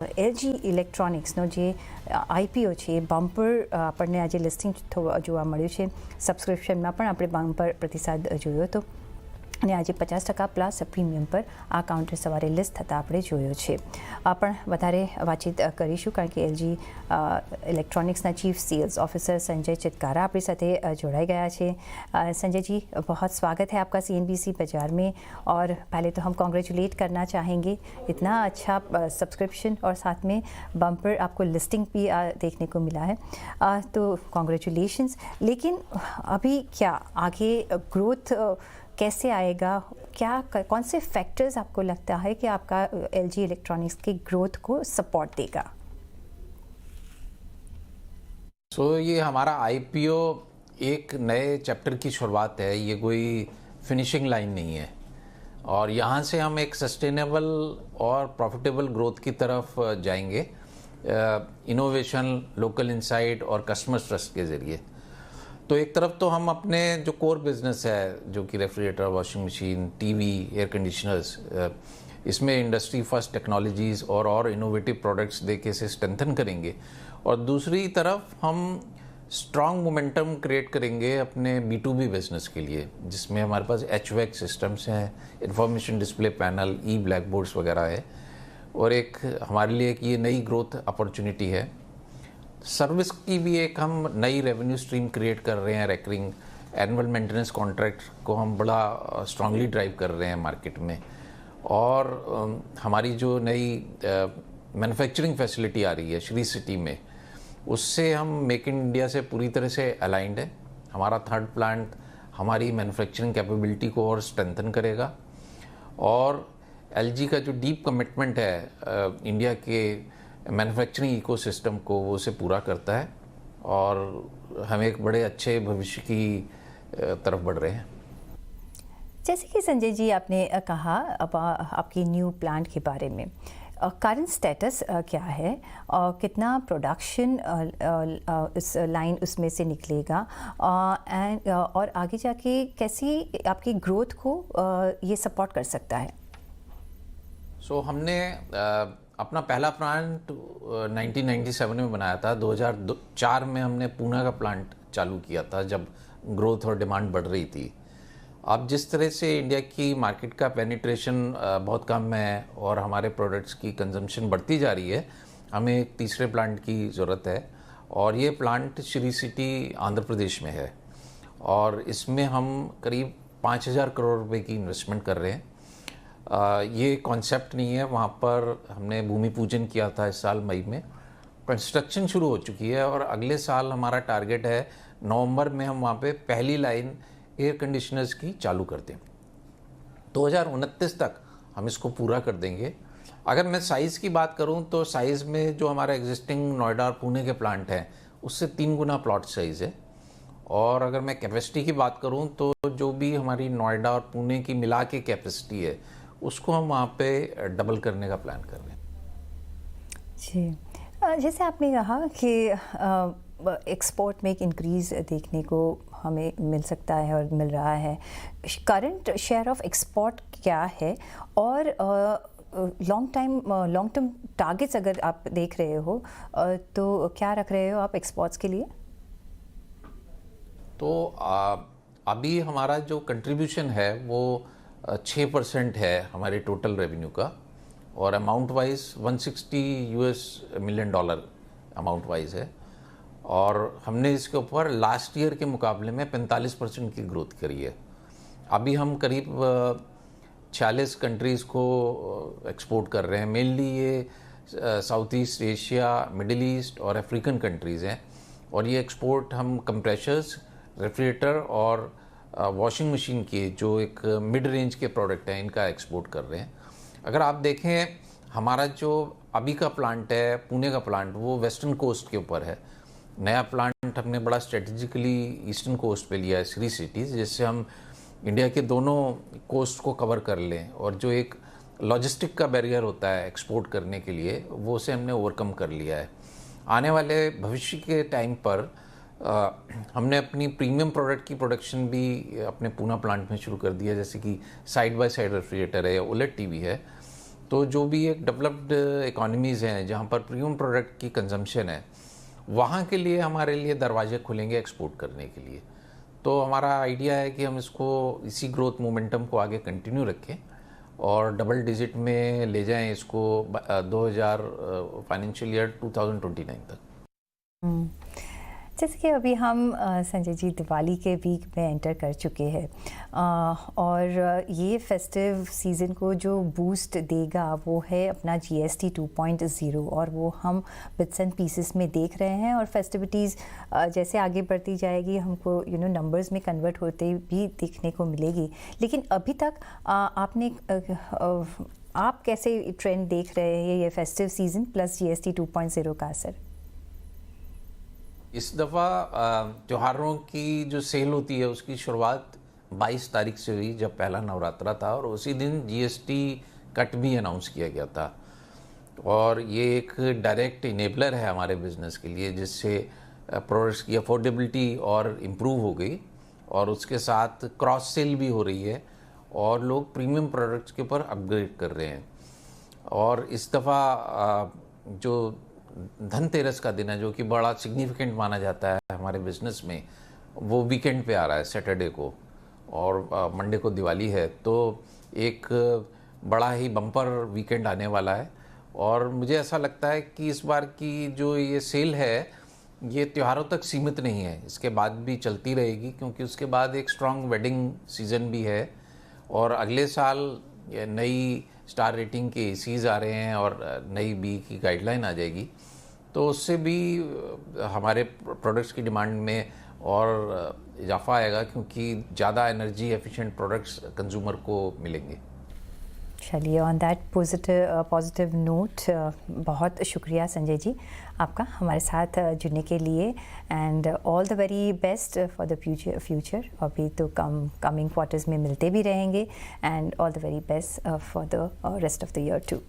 LG ઇલેક્ટ્રોનિક્સનો જે IPO છે એ bumper આપણને આજે લિસ્ટિંગ જોવા મળ્યું છે. સબસ્ક્રિપ્શનમાં પણ આપણે બમ્પર પ્રતિસાદ જોયો હતો અને આજે 50% પ્લસ પ્રીમિયમ પર આ કાઉન્ટર સવારે લિસ્ટ થતાં આપણે જોયો છે. પણ વધારે વાતચીત કરીશું કારણ કે LG electronics chief sales officer Sanjay Chitkara अपनी साथे जोड़ाई गया है. संजय जी, बहुत स्वागत है आपका CNBC बाजार में. और पहले तो हम कॉन्ग्रेचुलेट करना चाहेंगे, इतना अच्छा सब्सक्रिप्शन और साथ में बम्पर आपको लिस्टिंग भी देखने को मिला है, तो कॉन्ग्रेचुलेशंस. लेकिन अभी क्या आगे ग्रोथ कैसे आएगा, क्या कौन से फैक्टर्स आपको लगता है कि आपका LG इलेक्ट्रॉनिक्स की ग्रोथ को सपोर्ट देगा? ये हमारा IPO एक नए चैप्टर की शुरुआत है, ये कोई फिनिशिंग लाइन नहीं है और यहाँ से हम एक सस्टेनेबल और प्रॉफिटेबल ग्रोथ की तरफ जाएंगे इनोवेशन, लोकल इंसाइट और कस्टमर ट्रस्ट के ज़रिए. तो एक तरफ तो हम अपने जो कोर बिजनेस है, जो कि refrigerator, washing machine, TV, air conditioners, इसमें इंडस्ट्री फर्स्ट टेक्नोलॉजीज़ और इनोवेटिव प्रोडक्ट्स देके से स्ट्रेंथन करेंगे. और दूसरी तरफ हम स्ट्रॉन्ग मोमेंटम क्रिएट करेंगे अपने B2B बिजनेस के लिए, जिसमें हमारे पास HVAC सिस्टम्स हैं, information display panel, black boards वगैरह है. और एक हमारे लिए एक ये नई ग्रोथ अपॉर्चुनिटी है. सर्विस की भी एक हम नई रेवेन्यू स्ट्रीम क्रिएट कर रहे हैं. रेकरिंग एनुअल मेंटेनेंस कॉन्ट्रैक्ट को हम बड़ा स्ट्रांगली ड्राइव कर रहे हैं मार्केट में. और हमारी जो नई मैन्युफैक्चरिंग फैसिलिटी आ रही है श्री सिटी में, उससे हम मेक इन इंडिया से पूरी तरह से अलाइंड है. हमारा थर्ड प्लांट हमारी मैन्युफैक्चरिंग कैपेबिलिटी को और स्ट्रेंथन करेगा. और LG का जो डीप कमिटमेंट है इंडिया के मैन्युफैक्चरिंग इकोसिस्टम को, वो उसे पूरा करता है और हम एक बड़े अच्छे भविष्य की तरफ बढ़ रहे हैं. जैसे कि संजय जी आपने कहा अब आपकी न्यू प्लांट के बारे में, करंट स्टेटस क्या है और कितना प्रोडक्शन इस लाइन उसमें से निकलेगा एंड और आगे जाके कैसी आपकी ग्रोथ को ये सपोर्ट कर सकता है? हमने अपना पहला प्लांट 1997 में बनाया था. 2004 में हमने पूना का प्लांट चालू किया था, जब ग्रोथ और डिमांड बढ़ रही थी. अब जिस तरह से इंडिया की मार्केट का पेनिट्रेशन बहुत कम है और हमारे प्रोडक्ट्स की कंजम्पशन बढ़ती जा रही है, हमें एक तीसरे प्लांट की ज़रूरत है. और ये प्लांट श्री सिटी आंध्र प्रदेश में है और इसमें हम करीब 5,000 करोड़ रुपए की इन्वेस्टमेंट कर रहे हैं. ये कॉन्सेप्ट नहीं है, वहाँ पर हमने भूमि पूजन किया था इस साल मई में. कंस्ट्रक्शन शुरू हो चुकी है और अगले साल हमारा टारगेट है नवंबर में हम वहाँ पे पहली लाइन एयर कंडीशनर्स की चालू कर दें. 2029 तक हम इसको पूरा कर देंगे. अगर मैं साइज़ की बात करूं तो साइज़ में जो हमारा एग्जिस्टिंग नोएडा और पुणे के प्लांट हैं, उससे 3 गुना प्लॉट साइज़ है. और अगर मैं कैपेसिटी की बात करूं तो जो भी हमारी नोएडा और पुणे की मिला के कैपेसिटी है, उसको हम वहाँ पे डबल करने का प्लान कर रहे हैं. जी, जैसे आपने कहा कि एक्सपोर्ट में एक इंक्रीज़ देखने को हमें मिल सकता है और मिल रहा है. करंट शेयर ऑफ एक्सपोर्ट क्या है और लॉन्ग टर्म टारगेट्स अगर आप देख रहे हो तो क्या रख रहे हो आप एक्सपोर्ट्स के लिए? तो अभी हमारा जो कंट्रीब्यूशन है वो 6% है हमारे टोटल रेवेन्यू का. और amount wise $160 million amount wise है. और हमने इसके ऊपर लास्ट ईयर के मुकाबले में 45% की ग्रोथ करी है. अभी हम करीब 46 कंट्रीज़ को एक्सपोर्ट कर रहे हैं. मेनली ये south east Asia, middle east और अफ्रीकन कंट्रीज़ हैं. और ये एक्सपोर्ट हम कंप्रेशर्स, रेफ्रिजरेटर और वॉशिंग मशीन के जो एक मिड रेंज के प्रोडक्ट हैं, इनका एक्सपोर्ट कर रहे हैं. अगर आप देखें, हमारा जो अभी का प्लांट है, पुणे का प्लांट, वो वेस्टर्न कोस्ट के ऊपर है. नया प्लांट हमने बड़ा स्ट्रेटजिकली ईस्टर्न कोस्ट पे लिया है, श्री सिटीज़, जिससे हम इंडिया के दोनों कोस्ट को कवर कर लें. और जो एक लॉजिस्टिक का बैरियर होता है एक्सपोर्ट करने के लिए, वो से हमने ओवरकम कर लिया है. आने वाले भविष्य के टाइम पर हमने अपनी प्रीमियम प्रोडक्ट की प्रोडक्शन भी अपने पूना प्लांट में शुरू कर दिया, जैसे कि साइड बाय साइड रेफ्रिजरेटर है, OLED टीवी है. तो जो भी एक डेवलप्ड इकोनॉमीज़ हैं जहाँ पर प्रीमियम प्रोडक्ट की कंजम्पशन है, वहाँ के लिए हमारे लिए दरवाजे खुलेंगे एक्सपोर्ट करने के लिए। तो हमारा आइडिया है कि हम इसको इसी ग्रोथ मोमेंटम को आगे कंटिन्यू रखें और डबल डिजिट में ले जाएं इसको 2000 फाइनेंशियल ईयर 2029 तक। जैसे कि अभी हम संजय जी दिवाली के वीक में एंटर कर चुके हैं और ये फेस्टिव सीज़न को जो बूस्ट देगा वो है अपना GST 2.0 और वो हम बिट्स एंड पीसेस में देख रहे हैं और फेस्टिविटीज़ जैसे आगे बढ़ती जाएगी हमको नंबर्स में कन्वर्ट होते भी देखने को मिलेगी। लेकिन अभी तक आप कैसे ट्रेंड देख रहे हैं ये फेस्टिव सीज़न प्लस GST 2.0 का असर? इस दफ़ा त्योहारों की जो सेल होती है उसकी शुरुआत 22 तारीख से हुई जब पहला नवरात्रा था और उसी दिन GST कट भी अनाउंस किया गया था। और ये एक डायरेक्ट इनेबलर है हमारे बिज़नेस के लिए जिससे प्रोडक्ट्स की अफोर्डेबिलिटी और इम्प्रूव हो गई और उसके साथ क्रॉस सेल भी हो रही है और लोग प्रीमियम प्रोडक्ट्स के ऊपर अपग्रेड कर रहे हैं। और इस दफ़ा जो धनतेरस का दिन है जो कि बड़ा सिग्निफिकेंट माना जाता है हमारे बिज़नेस में, वो वीकेंड पे आ रहा है सैटरडे को और मंडे को दिवाली है। तो एक बड़ा ही बम्पर वीकेंड आने वाला है और मुझे ऐसा लगता है कि इस बार की जो ये सेल है ये त्योहारों तक सीमित नहीं है, इसके बाद भी चलती रहेगी क्योंकि उसके बाद एक स्ट्रॉन्ग वेडिंग सीज़न भी है और अगले साल नई स्टार रेटिंग के एसीज़ आ रहे हैं और नई बी की गाइडलाइन आ जाएगी। तो उससे भी हमारे प्रोडक्ट्स की डिमांड में और इजाफा आएगा क्योंकि ज़्यादा एनर्जी एफिशिएंट प्रोडक्ट्स कंज्यूमर को मिलेंगे। चलिए, ऑन दैट पॉजिटिव नोट बहुत शुक्रिया संजय जी आपका हमारे साथ जुड़ने के लिए and all the very best for the future. अभी तो कमिंग क्वार्टर्स में मिलते भी रहेंगे and all the very best for the rest of the year to.